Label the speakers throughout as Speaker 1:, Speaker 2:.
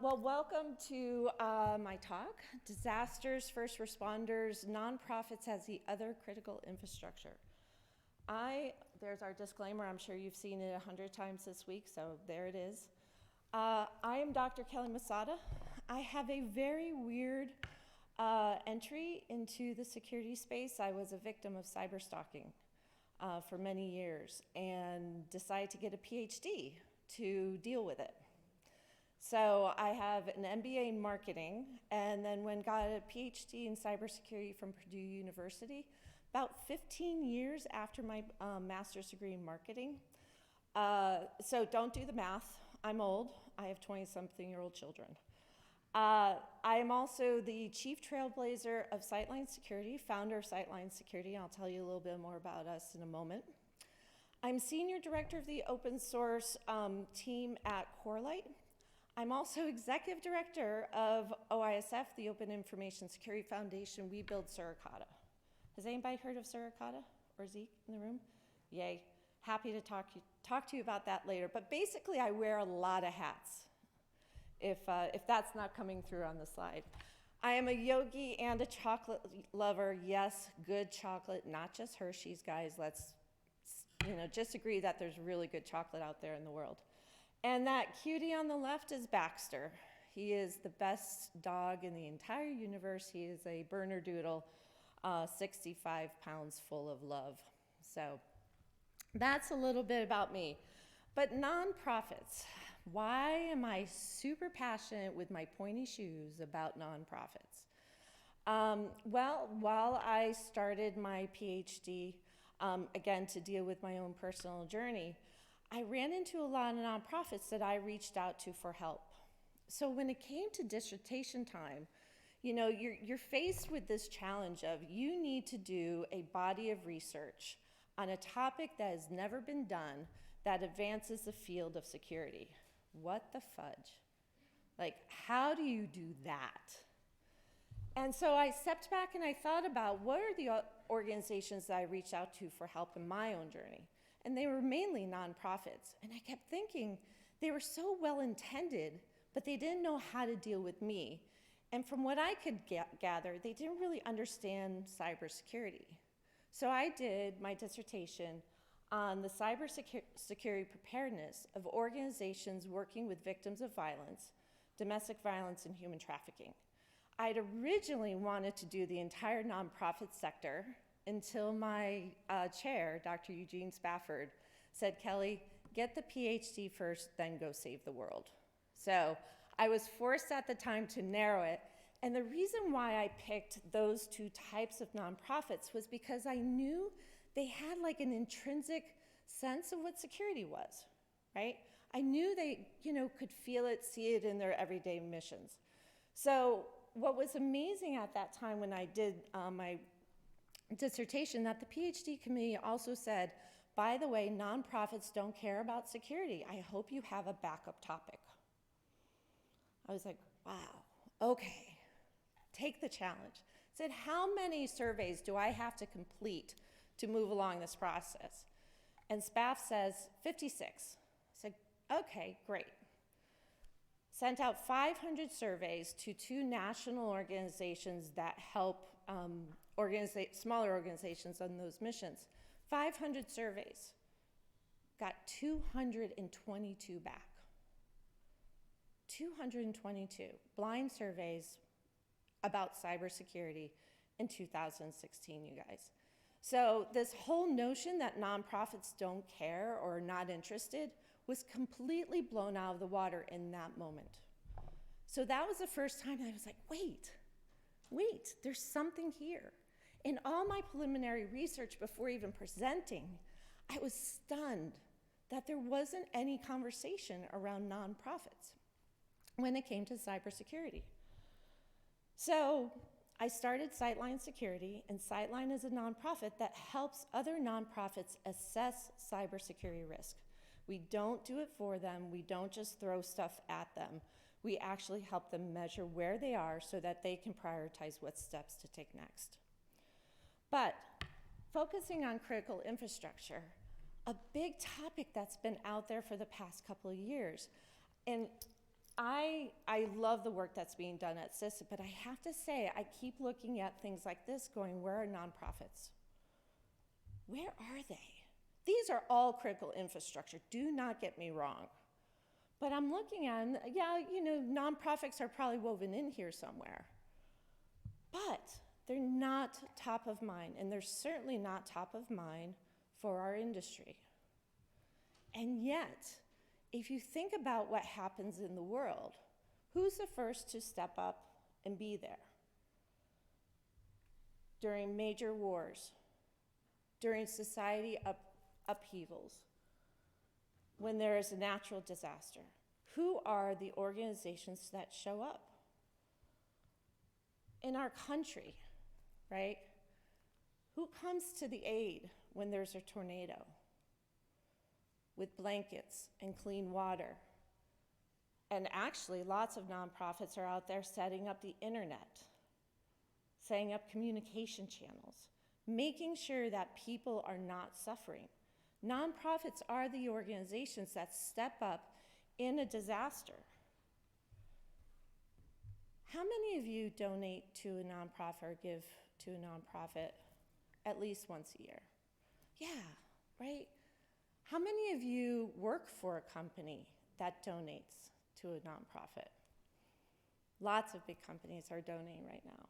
Speaker 1: Well, welcome to my talk, Disasters, First Responders, Nonprofits as the Other Critical Infrastructure. There's our disclaimer, I'm sure you've seen it 100 times this week, so there it is. I am Dr. Kelly Masada. I have a very weird entry into the security space. I was a victim of cyber stalking for many years and decided to get a PhD to deal with it. So I have an MBA in marketing, and then got a PhD in cybersecurity from Purdue University, about 15 years after my master's degree in marketing. So don't do the math. I'm old. I have 20-something-year-old children. I am also the chief trailblazer of Sightline Security, founder of Sightline Security. I'll tell you a little bit more about us in a moment. I'm senior director of the open source team at Corelight. I'm also executive director of OISF, the Open Information Security Foundation. We build Suricata. Has anybody heard of Suricata or Zeke in the room? Yay. Happy to talk to you about that later. But basically, I wear a lot of hats, if that's not coming through on the slide. I am a yogi and a chocolate lover. Yes, good chocolate, not just Hershey's, guys. Let's just agree that there's really good chocolate out there in the world. And that cutie on the left is Baxter. He is the best dog in the entire universe. He is a Bernedoodle, 65 pounds full of love. So that's a little bit about me. But nonprofits, why am I super passionate with my pointy shoes about nonprofits? Well, while I started my PhD, again, to deal with my own personal journey, I ran into a lot of nonprofits that I reached out to for help. So when it came to dissertation time, you're faced with this challenge of you need to do a body of research on a topic that has never been done that advances the field of security. What the fudge? Like, how do you do that? And so I stepped back and I thought about what are the organizations that I reached out to for help in my own journey? And they were mainly nonprofits. And I kept thinking they were so well intended, but they didn't know how to deal with me. And from what I could gather, they didn't really understand cybersecurity. So I did my dissertation on the cybersecurity preparedness of organizations working with victims of violence, domestic violence, and human trafficking. I'd originally wanted to do the entire nonprofit sector until my chair, Dr. Eugene Spafford, said, Kelly, get the PhD first, then go save the world. So I was forced at the time to narrow it. And the reason why I picked those two types of nonprofits was because I knew they had like an intrinsic sense of what security was, right? I knew they, could feel it, see it in their everyday missions. So what was amazing at that time when I did my dissertation, that the PhD committee also said, by the way, nonprofits don't care about security. I hope you have a backup topic. I was like, wow, okay, take the challenge. Said, how many surveys do I have to complete to move along this process? And Spaff says, 56. I said, okay, great. Sent out 500 surveys to 2 national organizations that help smaller organizations on those missions. 500 surveys, got 222 back. 222 blind surveys about cybersecurity in 2016, you guys. So this whole notion that nonprofits don't care or are not interested was completely blown out of the water in that moment. So that was the first time I was like, wait, there's something here. In all my preliminary research before even presenting, I was stunned that there wasn't any conversation around nonprofits when it came to cybersecurity. So I started Sightline Security, and Sightline is a nonprofit that helps other nonprofits assess cybersecurity risk. We don't do it for them. We don't just throw stuff at them. We actually help them measure where they are so that they can prioritize what steps to take next. But focusing on critical infrastructure, a big topic that's been out there for the past couple of years, and I love the work that's being done at CISA, but I have to say, I keep looking at things like this going, where are nonprofits? Where are they? These are all critical infrastructure, do not get me wrong. But I'm looking at them, yeah, you know, nonprofits are probably woven in here somewhere. But they're not top of mind, and they're certainly not top of mind for our industry. And yet, if you think about what happens in the world, who's the first to step up and be there? During major wars, during society upheavals, when there is a natural disaster, who are the organizations that show up? In our country, right? Who comes to the aid when there's a tornado? With blankets and clean water. And actually, lots of nonprofits are out there setting up the internet, setting up communication channels, making sure that people are not suffering. Nonprofits are the organizations that step up in a disaster. How many of you donate to a nonprofit or give to a nonprofit at least once a year? Yeah, right? How many of you work for a company that donates to a nonprofit? Lots of big companies are donating right now.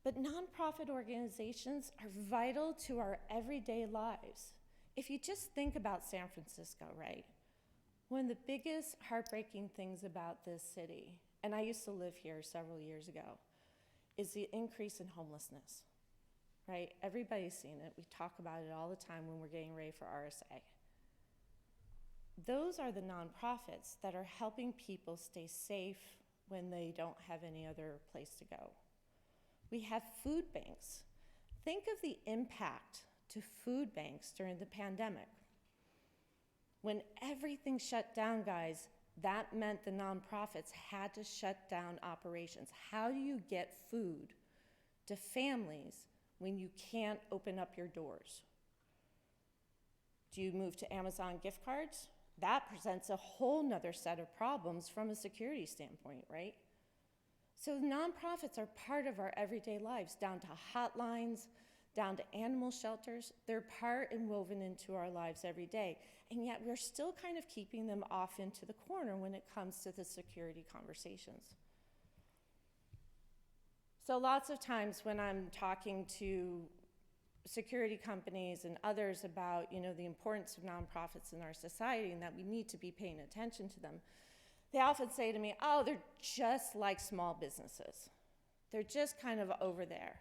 Speaker 1: But nonprofit organizations are vital to our everyday lives. If you just think about San Francisco, right? One of the biggest heartbreaking things about this city, and I used to live here several years ago, is the increase in homelessness. Right? Everybody's seen it. We talk about it all the time when we're getting ready for RSA. Those are the nonprofits that are helping people stay safe when they don't have any other place to go. We have food banks. Think of the impact to food banks during the pandemic. When everything shut down, guys, that meant the nonprofits had to shut down operations. How do you get food to families when you can't open up your doors? Do you move to Amazon gift cards? That presents a whole nother set of problems from a security standpoint, right? So nonprofits are part of our everyday lives, down to hotlines, down to animal shelters. They're part and woven into our lives every day. And yet we're still kind of keeping them off into the corner when it comes to the security conversations. So lots of times when I'm talking to security companies and others about, you know, the importance of nonprofits in our society and that we need to be paying attention to them, they often say to me, oh, they're just like small businesses. They're just kind of over there.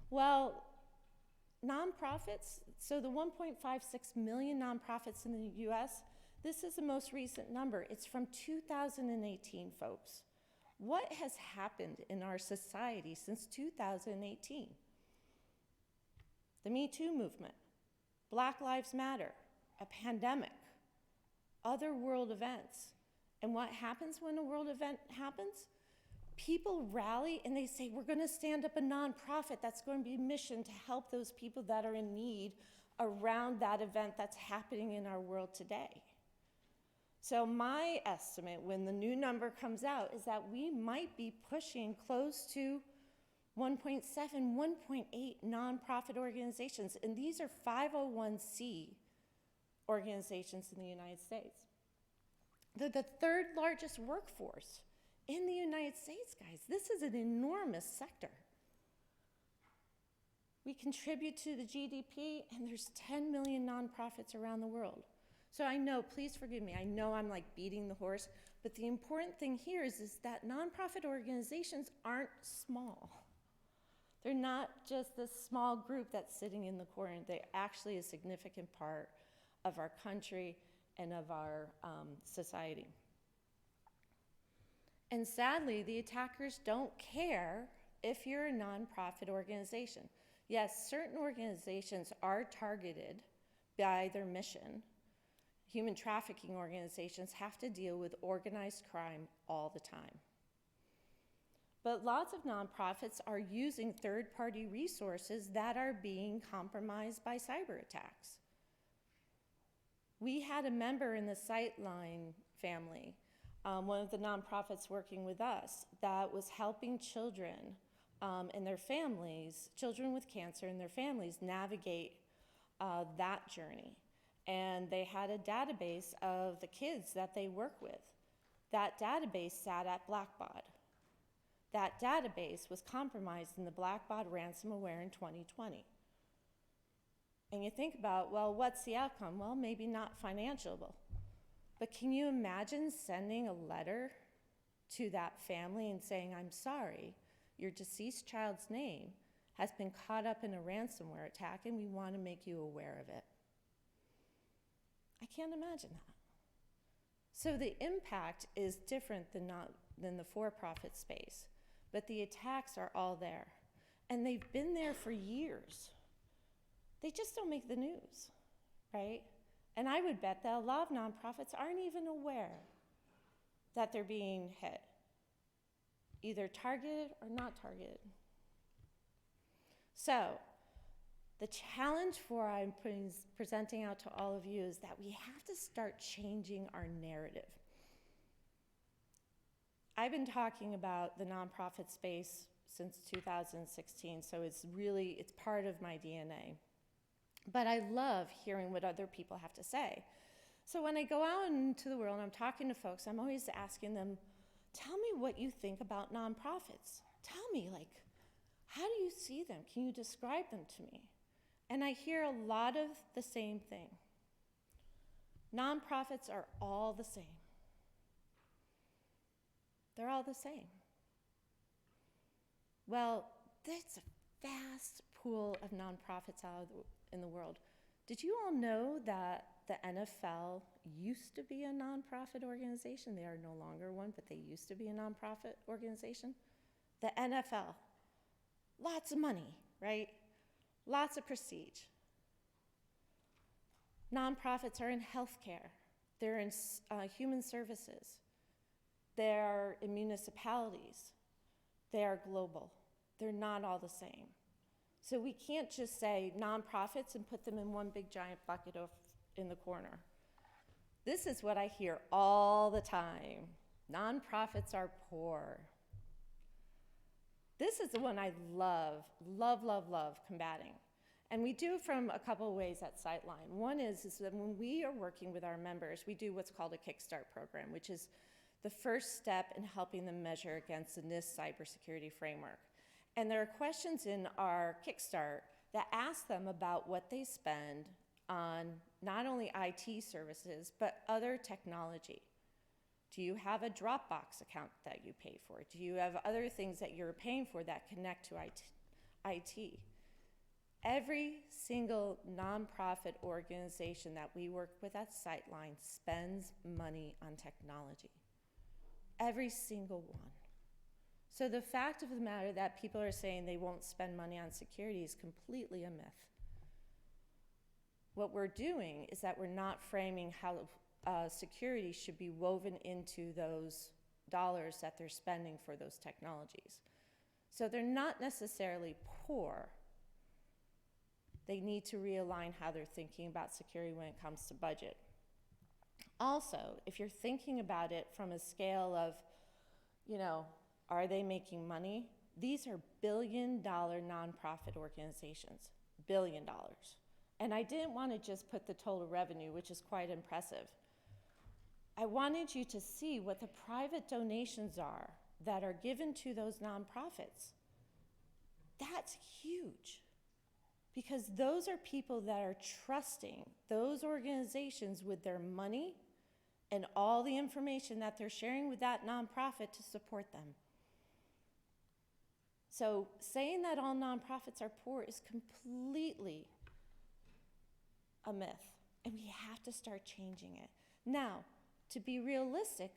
Speaker 1: Well, nonprofits, so the 1.56 million nonprofits in the US, this is the most recent number. It's from 2018, folks. What has happened in our society since 2018? The Me Too movement, Black Lives Matter, a pandemic, other world events. And what happens when a world event happens? People rally and they say, we're going to stand up a nonprofit that's going to be a mission to help those people that are in need around that event that's happening in our world today. So my estimate when the new number comes out is that we might be pushing close to 1.7, 1.8 nonprofit organizations, and these are 501c organizations in the United States. They're the third largest workforce in the United States, guys. This is an enormous sector. We contribute to the GDP, and there's 10 million nonprofits around the world. So I know, please forgive me, I know I'm like beating the horse, but the important thing here is that nonprofit organizations aren't small. They're not just this small group that's sitting in the corner. They're actually a significant part of our country and of our society. And sadly, the attackers don't care if you're a nonprofit organization. Yes, certain organizations are targeted by their mission. Human trafficking organizations have to deal with organized crime all the time. But lots of nonprofits are using third-party resources that are being compromised by cyber attacks. We had a member in the Sightline family one of the nonprofits working with us that was helping children and their families, children with cancer and their families, navigate that journey. And they had a database of the kids that they work with. That database sat at Blackbaud. That database was compromised in the Blackbaud ransomware in 2020. And you think about, well, what's the outcome? Well, maybe not financial. But can you imagine sending a letter to that family and saying, I'm sorry, your deceased child's name has been caught up in a ransomware attack and we want to make you aware of it? I can't imagine that. So the impact is different than the for-profit space, but the attacks are all there. And they've been there for years. They just don't make the news, right? And I would bet that a lot of nonprofits aren't even aware that they're being hit, either targeted or not targeted. So the challenge I'm presenting out to all of you is that we have to start changing our narrative. I've been talking about the nonprofit space since 2016, so it's part of my DNA. But I love hearing what other people have to say. So when I go out into the world and I'm talking to folks, I'm always asking them, tell me what you think about nonprofits. Tell me, how do you see them? Can you describe them to me? And I hear a lot of the same thing. Nonprofits are all the same. They're all the same. Well, there's a vast pool of nonprofits out in the world. Did you all know that the NFL used to be a nonprofit organization? They are no longer one, but they used to be a nonprofit organization. The NFL, lots of money, right? Lots of prestige. Nonprofits are in healthcare. They're in human services. They're in municipalities. They are global. They're not all the same. So we can't just say nonprofits and put them in one big giant bucket in the corner. This is what I hear all the time. Nonprofits are poor. This is the one I love combating. And we do from a couple of ways at Sightline. One is that when we are working with our members, we do what's called a Kickstart program, which is the first step in helping them measure against the NIST cybersecurity framework. And there are questions in our Kickstart that ask them about what they spend on not only IT services, but other technology. Do you have a Dropbox account that you pay for? Do you have other things that you're paying for that connect to IT? Every single nonprofit organization that we work with at Sightline spends money on technology. Every single one. So the fact of the matter that people are saying they won't spend money on security is completely a myth. What we're doing is that we're not framing how security should be woven into those dollars that they're spending for those technologies. So they're not necessarily poor. They need to realign how they're thinking about security when it comes to budget. Also, if you're thinking about it from a scale of, are they making money? These are billion-dollar nonprofit organizations, $1 billion. And I didn't want to just put the total revenue, which is quite impressive. I wanted you to see what the private donations are that are given to those nonprofits. That's huge, because those are people that are trusting those organizations with their money and all the information that they're sharing with that nonprofit to support them. So saying that all nonprofits are poor is completely a myth, and we have to start changing it. Now, to be realistic,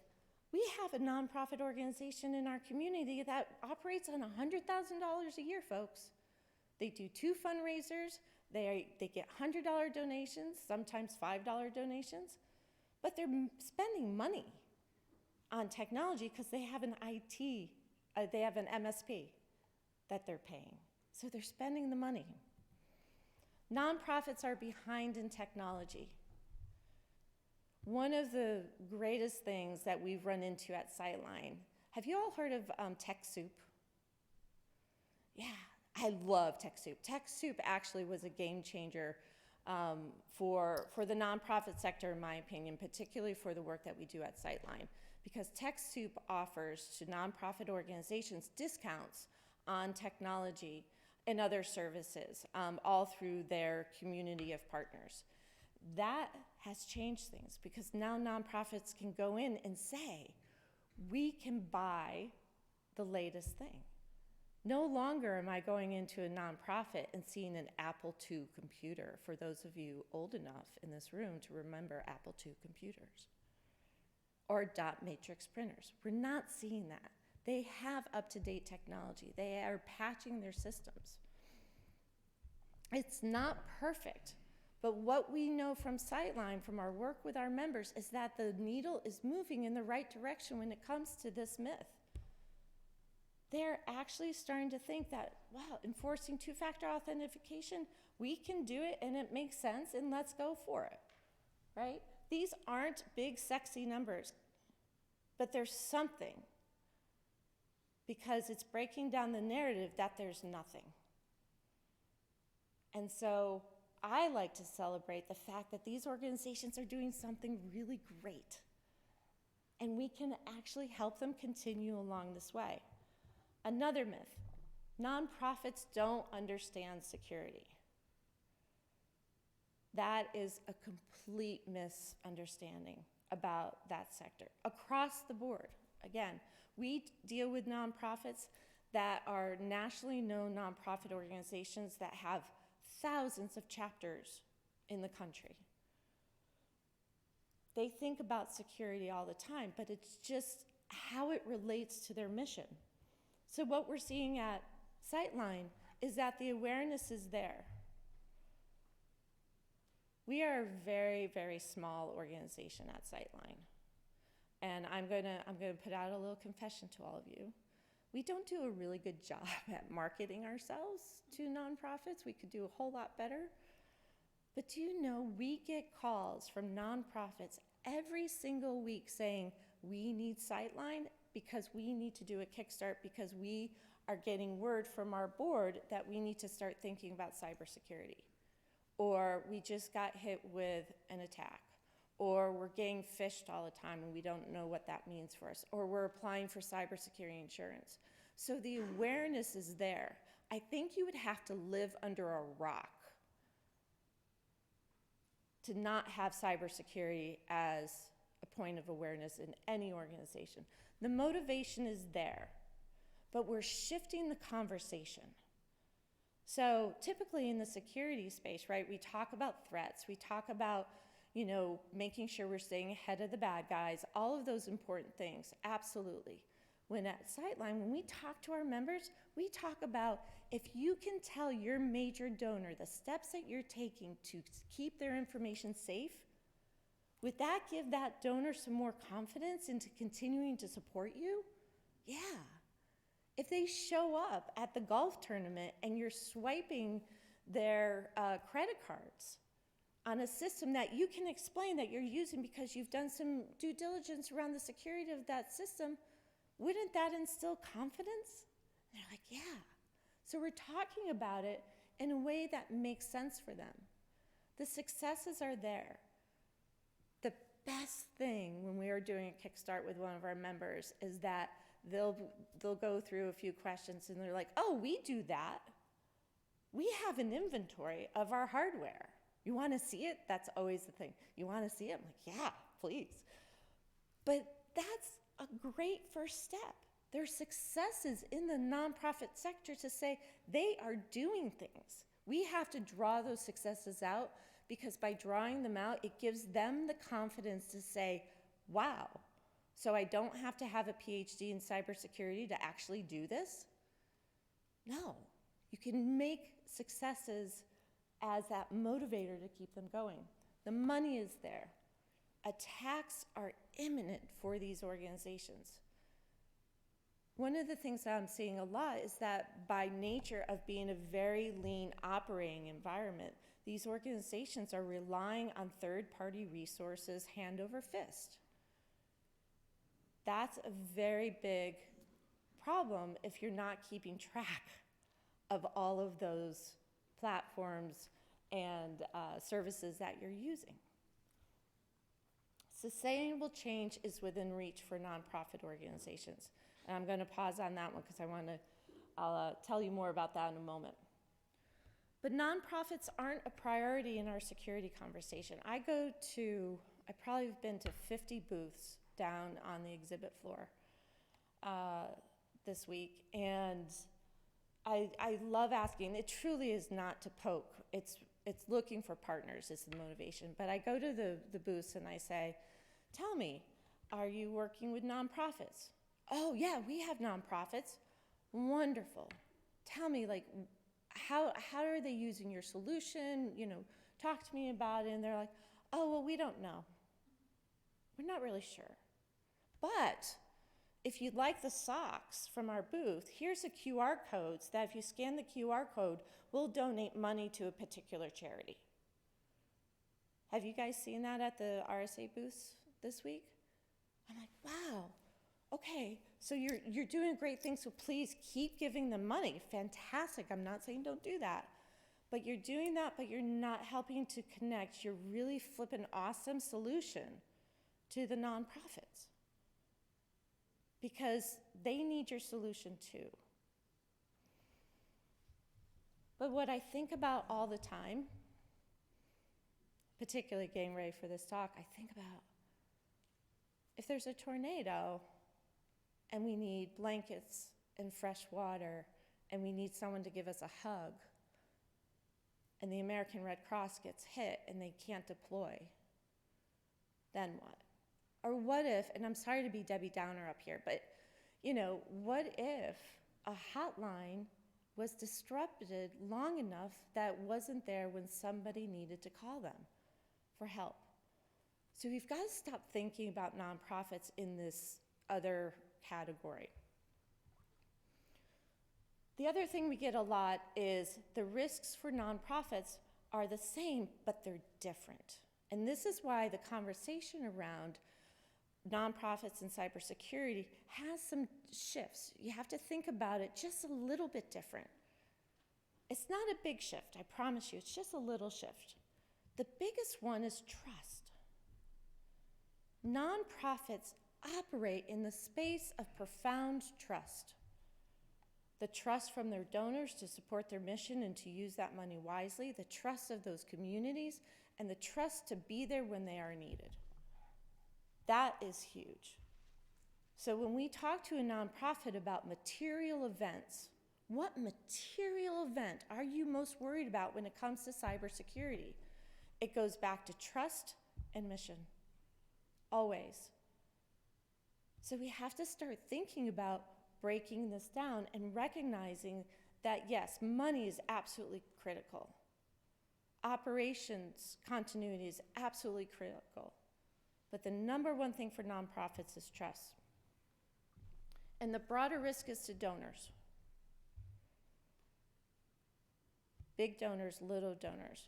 Speaker 1: we have a nonprofit organization in our community that operates on $100,000 a year, folks. They do 2 fundraisers, they get $100 donations, sometimes $5 donations, but they're spending money on technology because they have an they have an MSP that they're paying. So they're spending the money. Nonprofits are behind in technology. One of the greatest things that we've run into at Sightline, have you all heard of TechSoup? Yeah, I love TechSoup. TechSoup actually was a game changer for the nonprofit sector, in my opinion, particularly for the work that we do at Sightline, because TechSoup offers to nonprofit organizations discounts on technology and other services, all through their community of partners. That has changed things because now nonprofits can go in and say, we can buy the latest thing. No longer am I going into a nonprofit and seeing an Apple II computer, for those of you old enough in this room to remember Apple II computers, or dot matrix printers. We're not seeing that. They have up-to-date technology. They are patching their systems. It's not perfect, but what we know from Sightline, from our work with our members, is that the needle is moving in the right direction when it comes to this myth. They're actually starting to think that, wow, enforcing two-factor authentication, we can do it and it makes sense and let's go for it, right? These aren't big, sexy numbers, but there's something, because it's breaking down the narrative that there's nothing. And so I like to celebrate the fact that these organizations are doing something really great, and we can actually help them continue along this way. Another myth, nonprofits don't understand security. That is a complete misunderstanding about that sector across the board. Again, we deal with nonprofits that are nationally known nonprofit organizations that have thousands of chapters in the country. They think about security all the time, but it's just how it relates to their mission. So what we're seeing at Sightline is that the awareness is there. We are a very, very small organization at Sightline. And I'm gonna put out a little confession to all of you. We don't do a really good job at marketing ourselves to nonprofits. We could do a whole lot better. But do you know, we get calls from nonprofits every single week saying, we need Sightline because we need to do a Kickstart because we are getting word from our board that we need to start thinking about cybersecurity. Or we just got hit with an attack. Or we're getting phished all the time and we don't know what that means for us. Or we're applying for cybersecurity insurance. So the awareness is there. I think you would have to live under a rock to not have cybersecurity as a point of awareness in any organization. The motivation is there, but we're shifting the conversation. So typically in the security space, right, we talk about threats, we talk about, you know, making sure we're staying ahead of the bad guys, all of those important things, absolutely. When at Sightline, when we talk to our members, we talk about if you can tell your major donor the steps that you're taking to keep their information safe, would that give that donor some more confidence into continuing to support you? Yeah. If they show up at the golf tournament and you're swiping their credit cards on a system that you can explain that you're using because you've done some due diligence around the security of that system, wouldn't that instill confidence? And they're like, yeah. So we're talking about it in a way that makes sense for them. The successes are there. The best thing when we are doing a Kickstart with one of our members is that they'll go through a few questions and they're like, oh, we do that. We have an inventory of our hardware. You want to see it? That's always the thing. You want to see it? I'm like, yeah, please. But that's a great first step. There's successes in the nonprofit sector to say they are doing things. We have to draw those successes out because by drawing them out, it gives them the confidence to say, wow, so I don't have to have a PhD in cybersecurity to actually do this? No, you can make successes as that motivator to keep them going. The money is there. Attacks are imminent for these organizations. One of the things that I'm seeing a lot is that by nature of being a very lean operating environment, these organizations are relying on third-party resources hand over fist. That's a very big problem if you're not keeping track of all of those platforms and services that you're using. Sustainable change is within reach for nonprofit organizations. And I'm going to pause on that one because I'll tell you more about that in a moment. But nonprofits aren't a priority in our security conversation. I've probably been to 50 booths down on the exhibit floor this week, and I love asking. It truly is not to poke. It's looking for partners is the motivation. But I go to the booths and I say, tell me, are you working with nonprofits? Oh yeah, we have nonprofits. Wonderful. Tell me, like, how are they using your solution? You know, talk to me about it. And they're like, oh, well, we don't know. We're not really sure. But if you'd like the socks from our booth, here's a QR code that if you scan the QR code, we'll donate money to a particular charity. Have you guys seen that at the RSA booths this week? I'm like, wow, okay, so you're doing great things, so please keep giving them money. Fantastic, I'm not saying don't do that. But you're doing that, but you're not helping to connect your really flippin' awesome solution to the nonprofits. Because they need your solution too. But what I think about all the time, particularly getting ready for this talk, I think about if there's a tornado and we need blankets and fresh water and we need someone to give us a hug and the American Red Cross gets hit and they can't deploy, then what? Or what if, and I'm sorry to be Debbie Downer up here, but what if a hotline was disrupted long enough that it wasn't there when somebody needed to call them for help? So we've got to stop thinking about nonprofits in this other category. The other thing we get a lot is the risks for nonprofits are the same, but they're different. And this is why the conversation around nonprofits and cybersecurity has some shifts. You have to think about it just a little bit different. It's not a big shift, I promise you, it's just a little shift. The biggest one is trust. Nonprofits operate in the space of profound trust. The trust from their donors to support their mission and to use that money wisely, the trust of those communities, and the trust to be there when they are needed. That is huge. So when we talk to a nonprofit about material events, what material event are you most worried about when it comes to cybersecurity? It goes back to trust and mission, always. So we have to start thinking about breaking this down and recognizing that yes, money is absolutely critical. Operations continuity is absolutely critical. But the number one thing for nonprofits is trust. And the broader risk is to donors. Big donors, little donors.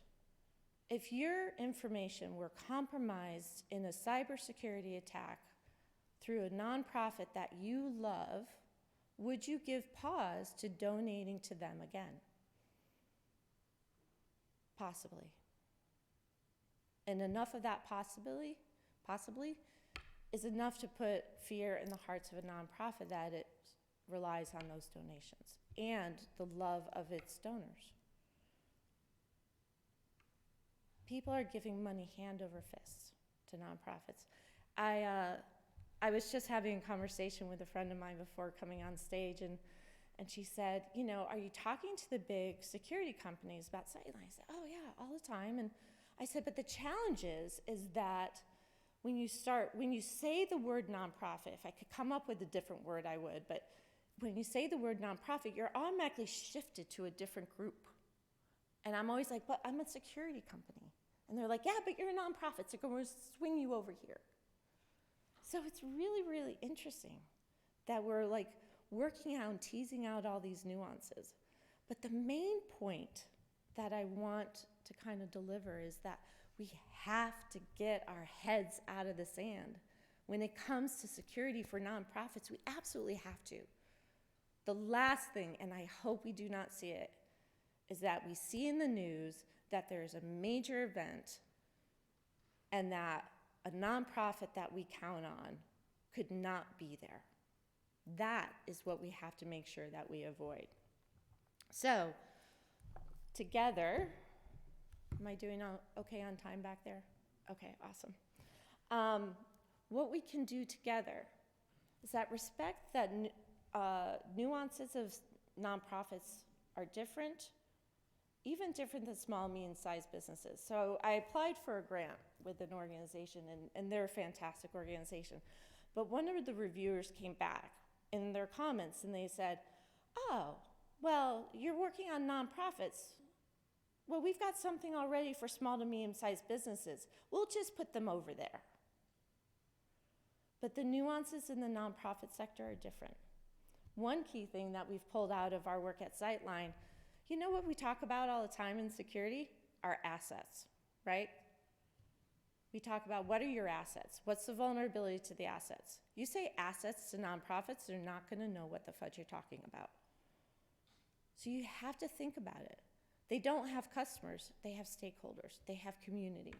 Speaker 1: If your information were compromised in a cybersecurity attack through a nonprofit that you love, would you give pause to donating to them again? Possibly. And enough of that possibly, is enough to put fear in the hearts of a nonprofit that it relies on those donations and the love of its donors. People are giving money hand over fist to nonprofits. I was just having a conversation with a friend of mine before coming on stage, and she said, are you talking to the big security companies about Sightline? I said, oh yeah, all the time. And I said, but the challenge is that when you say the word nonprofit, if I could come up with a different word, I would, but when you say the word nonprofit, you're automatically shifted to a different group. And I'm always like, but I'm a security company. And they're like, yeah, but you're a nonprofit, so we're going to swing you over here. So it's really, really interesting that we're like, working out and teasing out all these nuances. But the main point that I want to kind of deliver is that we have to get our heads out of the sand. When it comes to security for nonprofits, we absolutely have to. The last thing, and I hope we do not see it, is that we see in the news that there's a major event and that a nonprofit that we count on could not be there. That is what we have to make sure that we avoid. So, together, am I doing okay on time back there? Okay, awesome. What we can do together is that respect that nuances of nonprofits are different, even different than small, medium-sized businesses. So I applied for a grant with an organization, and they're a fantastic organization. But one of the reviewers came back in their comments, and they said, oh, well, you're working on nonprofits. Well, we've got something already for small to medium-sized businesses. We'll just put them over there. But the nuances in the nonprofit sector are different. One key thing that we've pulled out of our work at Sightline, you know what we talk about all the time in security? Our assets, right? We talk about what are your assets? What's the vulnerability to the assets? You say assets to nonprofits, they're not gonna know what the fudge you're talking about. So you have to think about it. They don't have customers, they have stakeholders, they have community.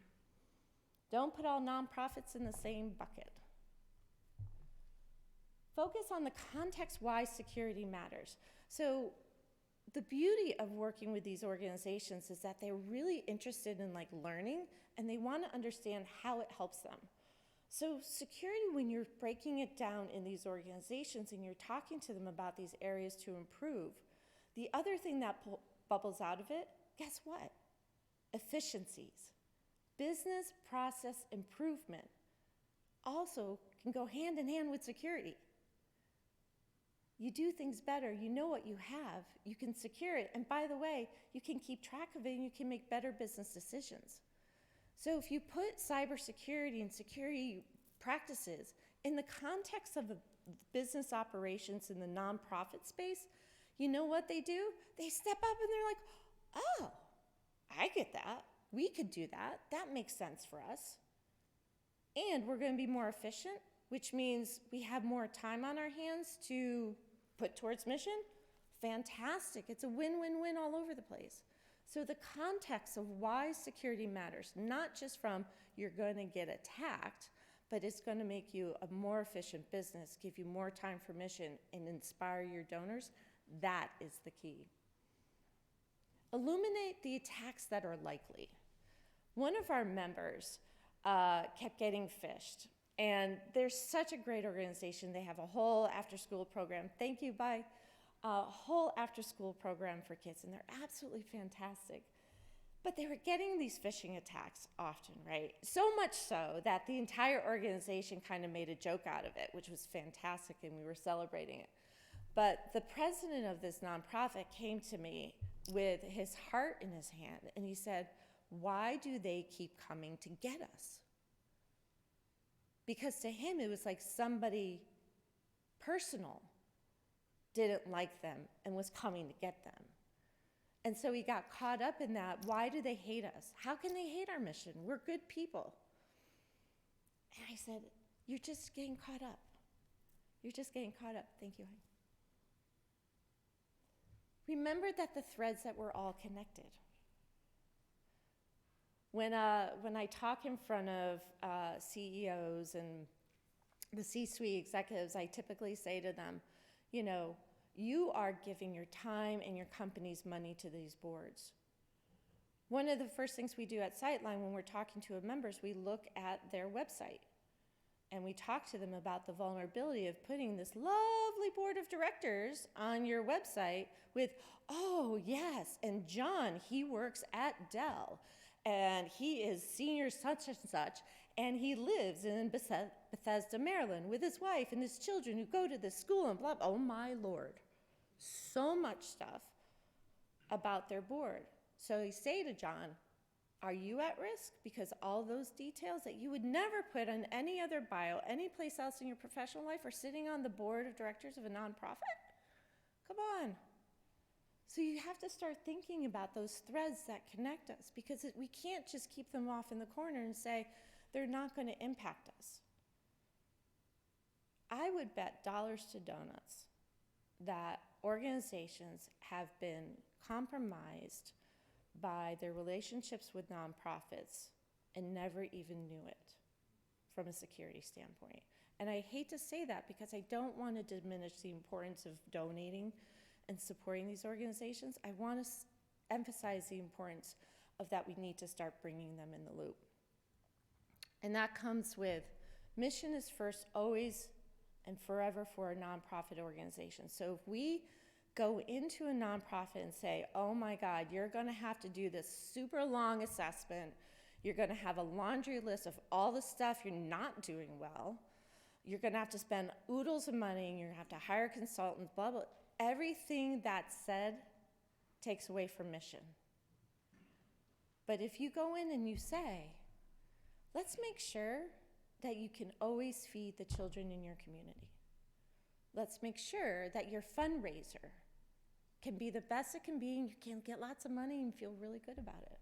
Speaker 1: Don't put all nonprofits in the same bucket. Focus on the context why security matters. So the beauty of working with these organizations is that they're really interested in learning, and they want to understand how it helps them. So security, when you're breaking it down in these organizations and you're talking to them about these areas to improve, the other thing that bubbles out of it, guess what? Efficiencies. Business process improvement also can go hand in hand with security. You do things better, you know what you have, you can secure it, and by the way, you can keep track of it and you can make better business decisions. So if you put cybersecurity and security practices in the context of the business operations in the nonprofit space, you know what they do? They step up and they're like, oh, I get that. We could do that. That makes sense for us. And we're going to be more efficient, which means we have more time on our hands to put towards mission. Fantastic. It's a win-win-win all over the place. So the context of why security matters, not just from you're going to get attacked, but it's going to make you a more efficient business, give you more time for mission, and inspire your donors, that is the key. Illuminate the attacks that are likely. One of our members kept getting phished. And they're such a great organization. They have a whole after-school program. Thank you, bye. A whole after-school program for kids, and they're absolutely fantastic. But they were getting these phishing attacks often, right? So much so that the entire organization kind of made a joke out of it, which was fantastic, and we were celebrating it. But the president of this nonprofit came to me with his heart in his hand, and he said, why do they keep coming to get us? Because to him, it was like somebody personal didn't like them and was coming to get them. And so he got caught up in that. Why do they hate us? How can they hate our mission? We're good people. And I said, you're just getting caught up. You're just getting caught up. Thank you, honey. Remember that the threads that we're all connected. When I talk in front of CEOs and the C-suite executives, I typically say to them, you know, you are giving your time and your company's money to these boards. One of the first things we do at Sightline when we're talking to our members, we look at their website and we talk to them about the vulnerability of putting this lovely board of directors on your website with, oh yes, and John, he works at Dell. And he is senior such and such, and he lives in Bethesda, Maryland, with his wife and his children who go to this school and blah, blah. Oh my Lord. So much stuff about their board. So you say to John, Are you at risk? Because all those details that you would never put on any other bio, any place else in your professional life, are sitting on the board of directors of a nonprofit? Come on. So you have to start thinking about those threads that connect us, because we can't just keep them off in the corner and say they're not going to impact us. I would bet dollars to donuts that organizations have been compromised by their relationships with nonprofits and never even knew it from a security standpoint. And I hate to say that because I don't want to diminish the importance of donating and supporting these organizations. I want to emphasize the importance of that we need to start bringing them in the loop. And that comes with mission is first, always and forever for a nonprofit organization. So if we go into a nonprofit and say, oh my God, you're gonna have to do this super long assessment, you're gonna have a laundry list of all the stuff you're not doing well, you're gonna have to spend oodles of money, and you're gonna have to hire consultants, blah, blah. Everything that's said takes away from mission. But if you go in and you say, let's make sure that you can always feed the children in your community. Let's make sure that your fundraiser can be the best it can be, and you can get lots of money and feel really good about it.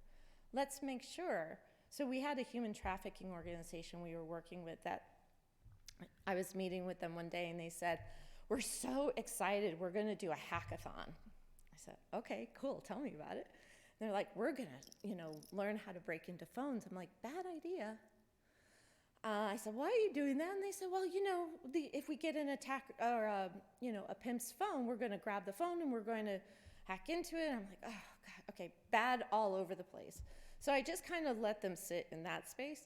Speaker 1: Let's make sure. So we had a human trafficking organization we were working with that I was meeting with them one day, and they said, we're so excited, we're gonna do a hackathon. I said, okay, cool, tell me about it. And they're like, we're gonna, learn how to break into phones. I'm like, bad idea. I said, why are you doing that? And they said, well, if we get an attack or a pimp's phone, we're going to grab the phone and we're going to hack into it. And I'm like, oh, God, okay, bad all over the place. So I just kind of let them sit in that space.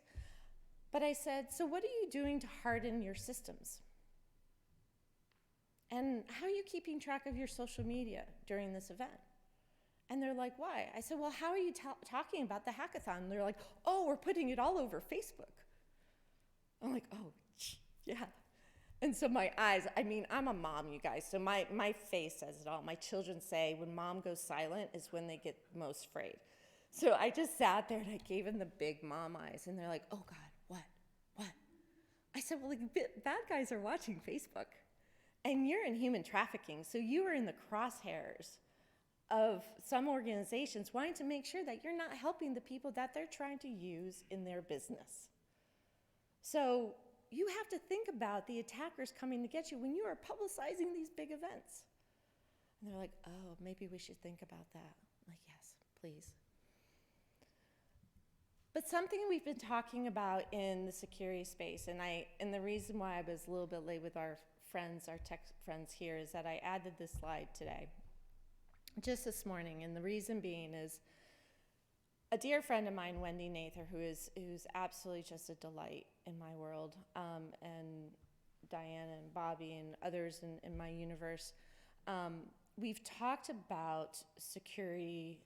Speaker 1: But I said, so what are you doing to harden your systems? And how are you keeping track of your social media during this event? And they're like, why? I said, well, how are you talking about the hackathon? And they're like, oh, we're putting it all over Facebook. I'm like, oh, yeah. And so my eyes, I'm a mom, you guys, so my face says it all. My children say when mom goes silent is when they get most afraid. So I just sat there and I gave them the big mom eyes, and they're like, oh God, what? I said, well, bad guys are watching Facebook, and you're in human trafficking, so you are in the crosshairs of some organizations wanting to make sure that you're not helping the people that they're trying to use in their business. So you have to think about the attackers coming to get you when you are publicizing these big events. And they're like, oh, maybe we should think about that. I'm like, yes, please. But something we've been talking about in the security space, and the reason why I was a little bit late with our tech friends here, is that I added this slide today, just this morning, and the reason being is a dear friend of mine, Wendy Nather, who's absolutely just a delight in my world, and Diana and Bobby and others in my universe, we've talked about security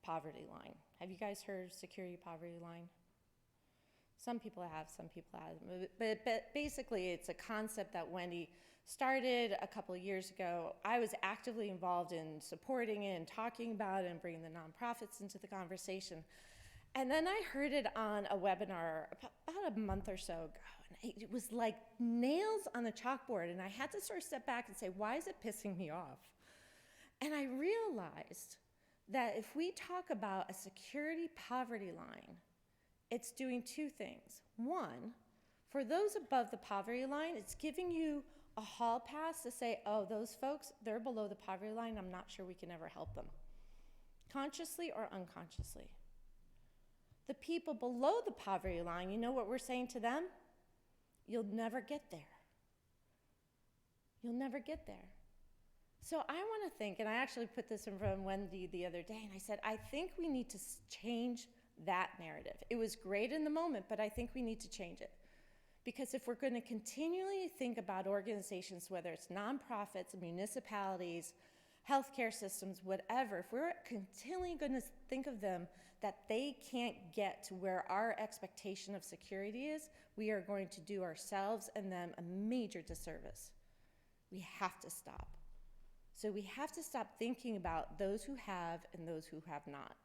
Speaker 1: poverty line. Have you guys heard security poverty line? Some people have, some people haven't. But basically, it's a concept that Wendy started a couple of years ago. I was actively involved in supporting it and talking about it and bringing the nonprofits into the conversation. And then I heard it on a webinar about a month or so ago, and it was like nails on the chalkboard, and I had to sort of step back and say, why is it pissing me off? And I realized that if we talk about a security poverty line, it's doing two things. One, for those above the poverty line, it's giving you a hall pass to say, oh, those folks, they're below the poverty line, I'm not sure we can ever help them, consciously or unconsciously. The people below the poverty line, you know what we're saying to them? You'll never get there. You'll never get there. So I want to think, and I actually put this in front of Wendy the other day, and I said, I think we need to change that narrative. It was great in the moment, but I think we need to change it. Because if we're going to continually think about organizations, whether it's nonprofits, municipalities, healthcare systems, whatever, if we're continually going to think of them that they can't get to where our expectation of security is, we are going to do ourselves and them a major disservice. We have to stop. So we have to stop thinking about those who have and those who have not.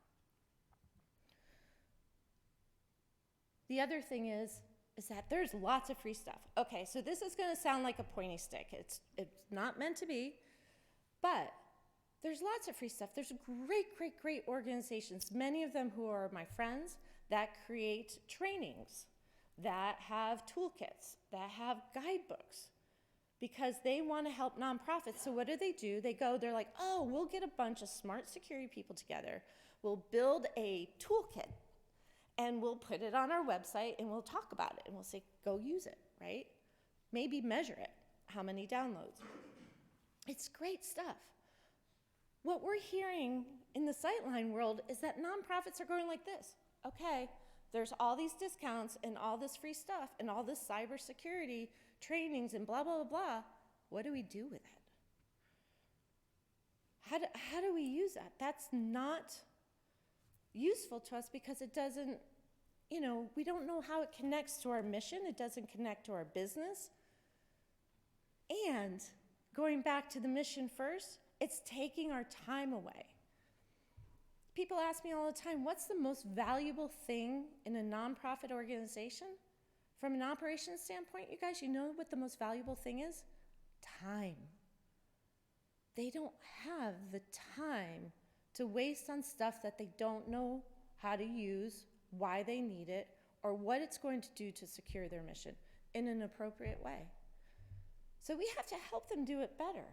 Speaker 1: The other thing is that there's lots of free stuff. Okay, so this is going to sound like a pointy stick. It's not meant to be, but there's lots of free stuff. There's great organizations, many of them who are my friends, that create trainings, that have toolkits, that have guidebooks, because they want to help nonprofits. So what do? They're like, oh, we'll get a bunch of smart security people together. We'll build a toolkit and we'll put it on our website and we'll talk about it and we'll say, go use it, right? Maybe measure it, how many downloads. It's great stuff. What we're hearing in the Sightline world is that nonprofits are going like this. Okay, there's all these discounts and all this free stuff and all this cybersecurity trainings and blah, blah, blah, blah. What do we do with it? How do we use that? That's not useful to us because it doesn't, we don't know how it connects to our mission. It doesn't connect to our business. And going back to the mission first, it's taking our time away. People ask me all the time, what's the most valuable thing in a nonprofit organization? From an operations standpoint, you guys, you know what the most valuable thing is? Time. They don't have the time to waste on stuff that they don't know how to use, why they need it, or what it's going to do to secure their mission in an appropriate way. So we have to help them do it better.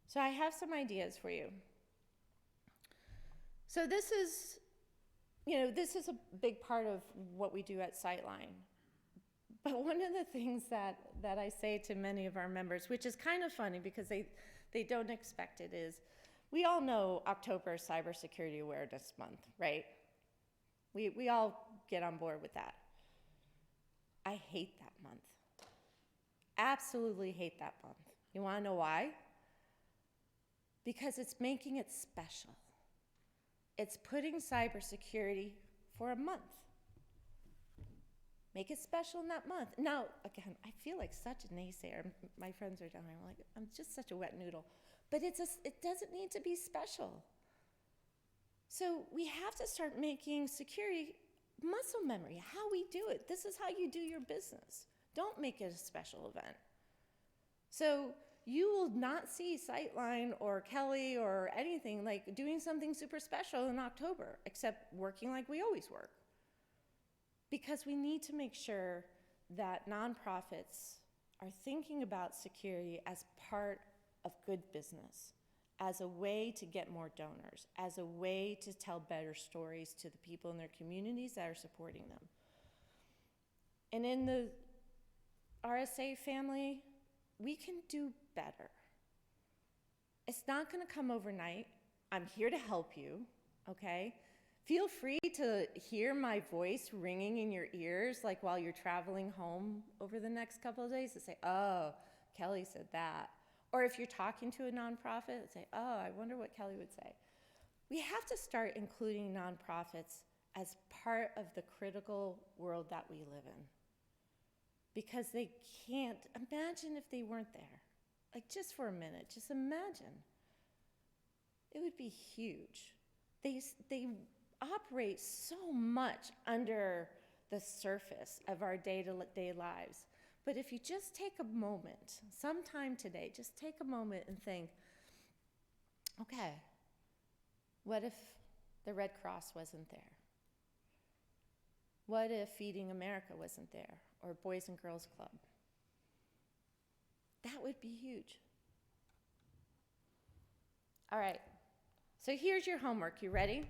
Speaker 1: So I have some ideas for you. So this is a big part of what we do at Sightline. But one of the things that I say to many of our members, which is kind of funny because they don't expect it, is we all know October is Cybersecurity Awareness Month, right? We all get on board with that. I hate that month. Absolutely hate that month. You want to know why? Because it's making it special. It's putting cybersecurity for a month. Make it special in that month. Now, again, I feel like such a naysayer. My friends are down there, I'm just such a wet noodle. But it doesn't need to be special. So we have to start making security muscle memory, how we do it. This is how you do your business. Don't make it a special event. So you will not see Sightline or Kelly or anything like doing something super special in October, except working like we always work. Because we need to make sure that nonprofits are thinking about security as part of good business, as a way to get more donors, as a way to tell better stories to the people in their communities that are supporting them. And in the RSA family, we can do better. It's not going to come overnight. I'm here to help you, okay? Feel free to hear my voice ringing in your ears, like while you're traveling home over the next couple of days, to say, oh, Kelly said that. Or if you're talking to a nonprofit, say, oh, I wonder what Kelly would say. We have to start including nonprofits as part of the critical world that we live in. Because they can't, imagine if they weren't there. Like just for a minute, just imagine. It would be huge. They operate so much under the surface of our day-to-day lives. But if you just take a moment, sometime today, just take a moment and think, okay, what if the Red Cross wasn't there? What if Feeding America wasn't there, or Boys and Girls Club? That would be huge. All right, so here's your homework. You ready?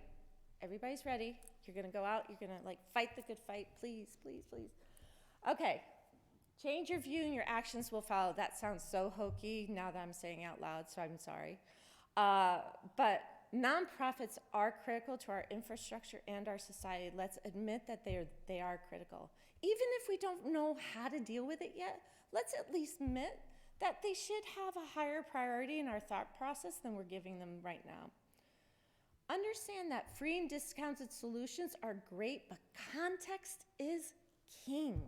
Speaker 1: Everybody's ready. You're gonna go out, you're gonna fight the good fight, please, please, please. Okay, change your view and your actions will follow. That sounds so hokey now that I'm saying out loud, so I'm sorry. But nonprofits are critical to our infrastructure and our society. Let's admit that they are critical. Even if we don't know how to deal with it yet, let's at least admit that they should have a higher priority in our thought process than we're giving them right now. Understand that free and discounted solutions are great, but context is king.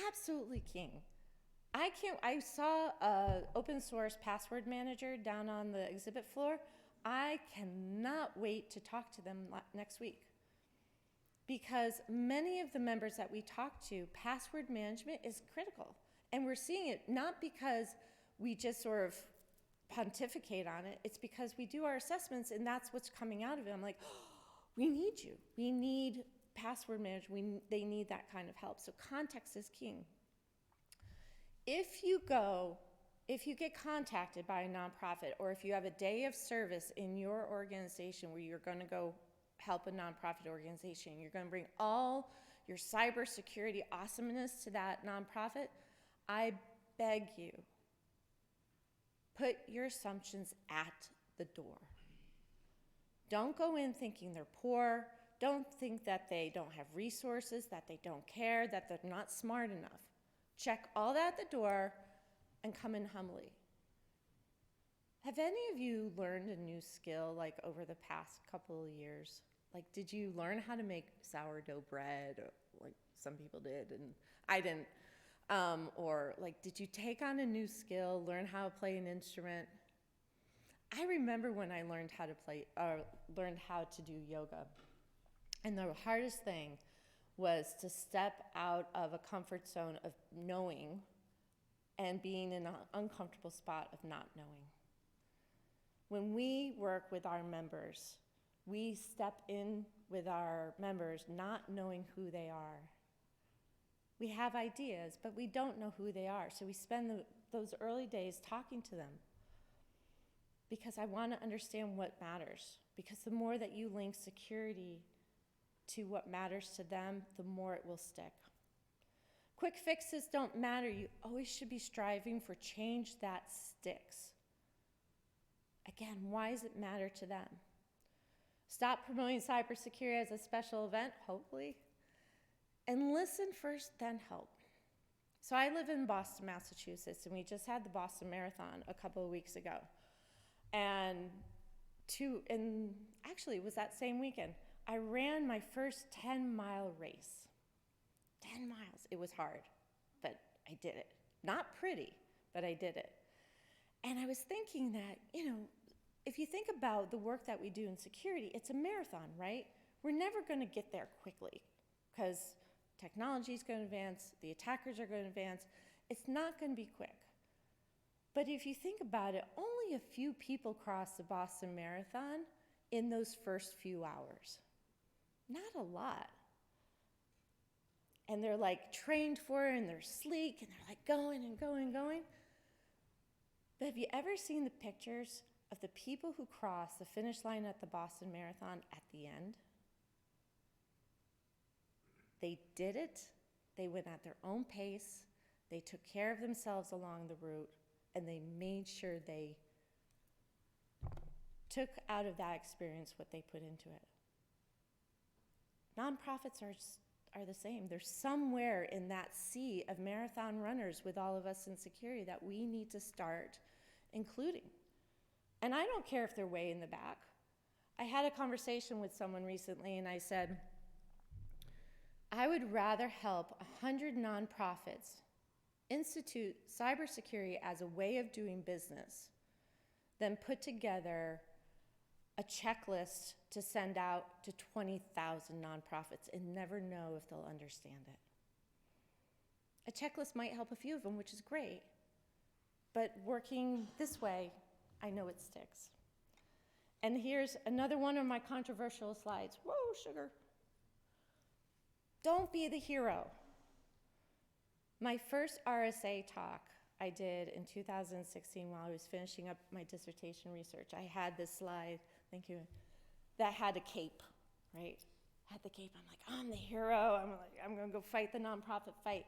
Speaker 1: Absolutely king. I saw an open source password manager down on the exhibit floor. I cannot wait to talk to them next week because many of the members that we talk to, password management is critical. And we're seeing it not because we just sort of pontificate on it, it's because we do our assessments and that's what's coming out of it. I'm like, oh, we need you. We need password management. They need that kind of help. So context is king. If you get contacted by a nonprofit, or if you have a day of service in your organization where you're going to go help a nonprofit organization, you're going to bring all your cybersecurity awesomeness to that nonprofit, I beg you, put your assumptions at the door. Don't go in thinking they're poor. Don't think that they don't have resources, that they don't care, that they're not smart enough. Check all that at the door and come in humbly. Have any of you learned a new skill like over the past couple of years? Like, did you learn how to make sourdough bread, or like some people did and I didn't? Or like, did you take on a new skill, learn how to play an instrument? I remember when I learned how to do yoga. And the hardest thing was to step out of a comfort zone of knowing and being in an uncomfortable spot of not knowing. When we work with our members, we step in with our members not knowing who they are. We have ideas, but we don't know who they are. So we spend those early days talking to them because I want to understand what matters. Because the more that you link security to what matters to them, the more it will stick. Quick fixes don't matter. You always should be striving for change that sticks. Again, why does it matter to them? Stop promoting cybersecurity as a special event, hopefully, and listen first, then help. So I live in Boston, Massachusetts, and we just had the Boston Marathon a couple of weeks ago. And actually, it was that same weekend, I ran my first 10-mile race. 10 miles. It was hard, but I did it. Not pretty, but I did it. And I was thinking that, if you think about the work that we do in security, it's a marathon, right? We're never going to get there quickly because technology is going to advance, the attackers are going to advance. It's not going to be quick. But if you think about it, only a few people cross the Boston Marathon in those first few hours. Not a lot. And they're like trained for it and they're sleek and they're like going and going and going. But have you ever seen the pictures of the people who cross the finish line at the Boston Marathon at the end? They did it. They went at their own pace. They took care of themselves along the route, and they made sure they took out of that experience what they put into it. Nonprofits are the same. They're somewhere in that sea of marathon runners with all of us in security that we need to start including. And I don't care if they're way in the back. I had a conversation with someone recently and I said, I would rather help 100 nonprofits institute cybersecurity as a way of doing business than put together a checklist to send out to 20,000 nonprofits and never know if they'll understand it. A checklist might help a few of them, which is great, but working this way, I know it sticks. And here's another one of my controversial slides. Whoa, sugar. Don't be the hero. My first RSA talk I did in 2016 while I was finishing up my dissertation research. I had this slide, thank you, that had a cape, right? Had the cape. I'm like, I'm the hero. I'm going to go fight the nonprofit fight.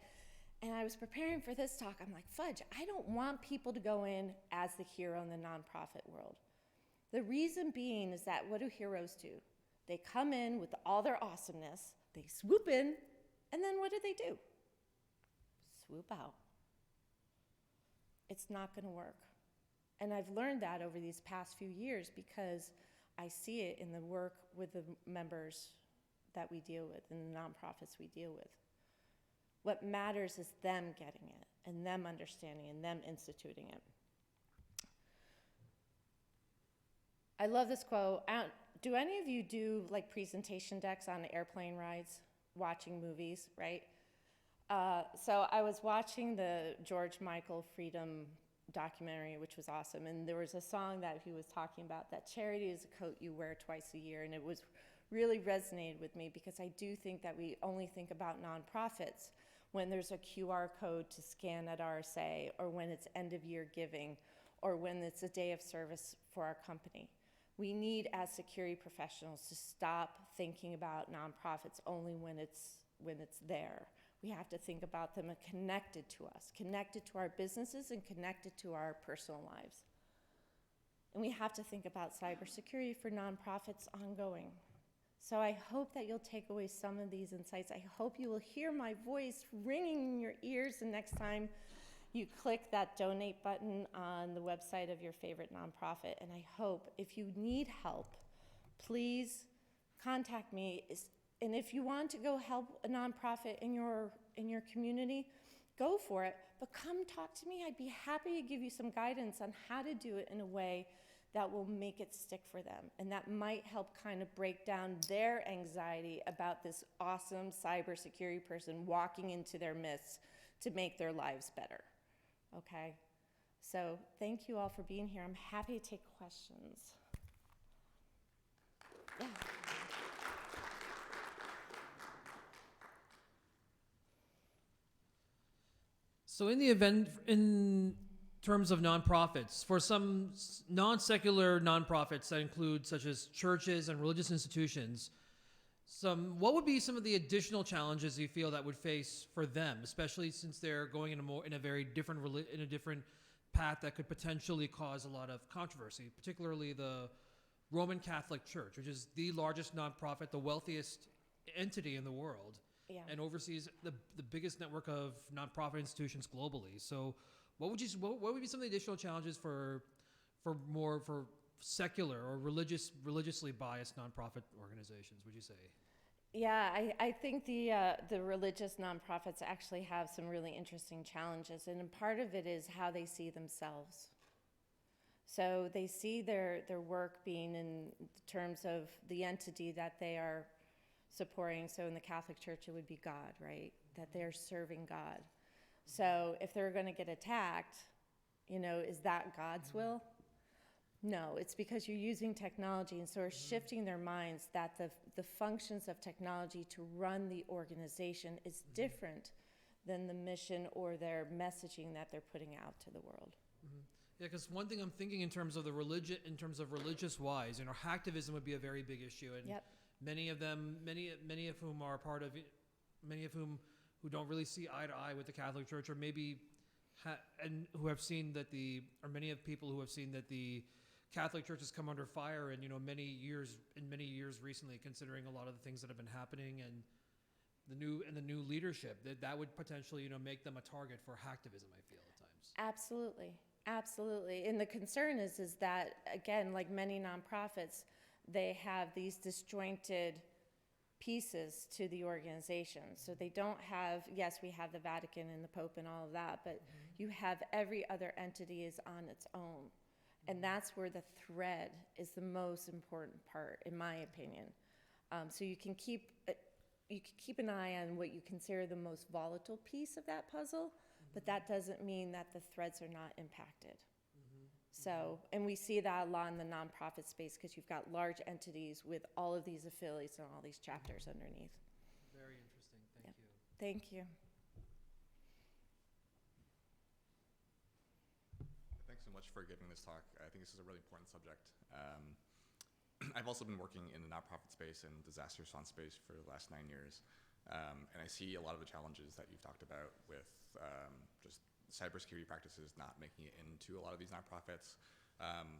Speaker 1: And I was preparing for this talk. I'm like, fudge, I don't want people to go in as the hero in the nonprofit world. The reason being is that what do heroes do? They come in with all their awesomeness, they swoop in, and then what do? Swoop out. It's not going to work. And I've learned that over these past few years because I see it in the work with the members that we deal with and the nonprofits we deal with. What matters is them getting it and them understanding and them instituting it. I love this quote. do any of you do like presentation decks on airplane rides, watching movies, right? So I was watching the George Michael Freedom documentary, which was awesome, and there was a song that he was talking about, that charity is a coat you wear twice a year, and it was really resonated with me because I do think that we only think about nonprofits when there's a QR code to scan at RSA, or when it's end of year giving, or when it's a day of service for our company. We need, as security professionals, to stop thinking about nonprofits only when it's there. We have to think about them connected to us, connected to our businesses, and connected to our personal lives. And we have to think about cybersecurity for nonprofits ongoing. So I hope that you'll take away some of these insights. I hope you will hear my voice ringing in your ears the next time you click that donate button on the website of your favorite nonprofit. And I hope, if you need help, please contact me. And if you want to go help a nonprofit in your community, go for it. But come talk to me. I'd be happy to give you some guidance on how to do it in a way that will make it stick for them. And that might help kind of break down their anxiety about this awesome cybersecurity person walking into their midst to make their lives better. Okay? So thank you all for being here. I'm happy to take questions. Yeah.
Speaker 2: So in terms of nonprofits, for some non-secular nonprofits that include such as churches and religious institutions, what would be some of the additional challenges you feel that would face for them, especially since they're going in a very different path that could potentially cause a lot of controversy, particularly the Roman Catholic Church, which is the largest nonprofit, the wealthiest entity in the world, and oversees the biggest network of nonprofit institutions globally. So what would be some of the additional challenges for secular or religiously biased nonprofit organizations, would you say?
Speaker 1: Yeah, I think the religious nonprofits actually have some really interesting challenges, and part of it is how they see themselves. So they see their work being in terms of the entity that they are supporting. So in the Catholic Church, it would be God, right? That they're serving God. So if they're going to get attacked, is that God's will? No, it's because you're using technology, and so we're shifting their minds that the functions of technology to run the organization is different than the mission or their messaging that they're putting out to the world.
Speaker 2: Yeah, because one thing I'm thinking in terms of religious wise, hacktivism would be a very big issue, and many of whom are part of it, many of whom who don't really see eye to eye with the Catholic Church, or maybe and who have seen that many of people who have seen that the Catholic Church has come under fire in many years recently, considering a lot of the things that have been happening and the new leadership, that would potentially make them a target for hacktivism, I feel at times.
Speaker 1: Absolutely. And the concern is that, again, like many nonprofits, they have these disjointed pieces to the organization. So they don't have, yes, we have the Vatican and the Pope and all of that, but you have every other entity is on its own. And that's where the thread is the most important part, in my opinion. So you can keep an eye on what you consider the most volatile piece of that puzzle, but that doesn't mean that the threads are not impacted. So, and we see that a lot in the nonprofit space because you've got large entities with all of these affiliates and all these chapters underneath.
Speaker 2: Very interesting. Thank you.
Speaker 1: Thank you.
Speaker 3: Thanks so much for giving this talk. I think this is a really important subject. I've also been working in the nonprofit space and disaster response space for the last 9 years. And I see a lot of the challenges that you've talked about with just cybersecurity practices not making it into a lot of these nonprofits.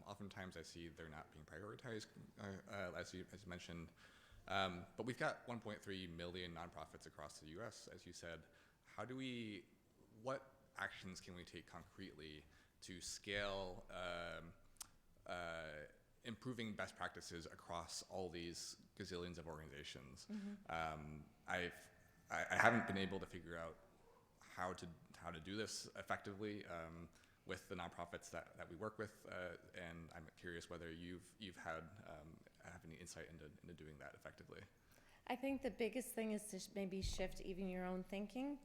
Speaker 3: Oftentimes I see they're not being prioritized, as you mentioned. But we've got 1.3 million nonprofits across the US, as you said. What actions can we take concretely to scale improving best practices across all these gazillions of organizations? I haven't been able to figure out how to do this effectively. with the nonprofits that we work with, and I'm curious whether you've had have any insight into doing that effectively.
Speaker 1: I think the biggest thing is to maybe shift even your own thinking,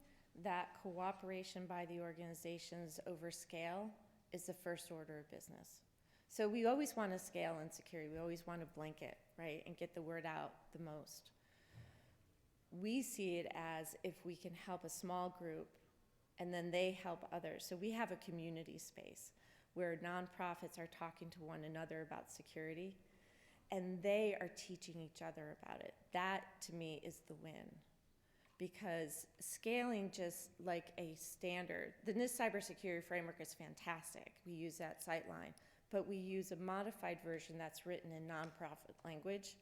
Speaker 1: that cooperation by the organizations over scale is the first order of business. So we always want to scale in security. We always want to blanket, right, and get the word out the most. We see it as if we can help a small group and then they help others. So we have a community space where nonprofits are talking to one another about security, and they are teaching each other about it. That, to me, is the win. Because scaling just like a standard, the NIST cybersecurity framework is fantastic. We use that sightline, but we use a modified version that's written in nonprofit language.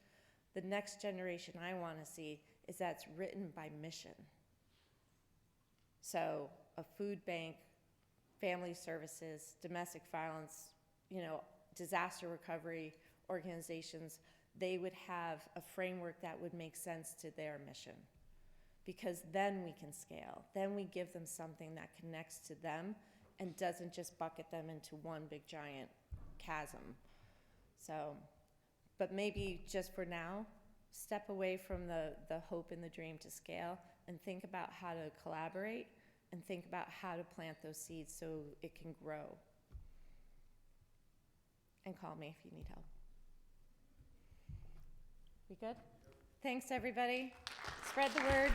Speaker 1: The next generation I want to see is that's written by mission. So a food bank, family services, domestic violence, disaster recovery organizations, they would have a framework that would make sense to their mission. Because then we can scale. Then we give them something that connects to them and doesn't just bucket them into one big giant chasm. So, but maybe just for now, step away from the hope and the dream to scale and think about how to collaborate and think about how to plant those seeds so it can grow. And call me if you need help. We good? Thanks, everybody. Spread the word.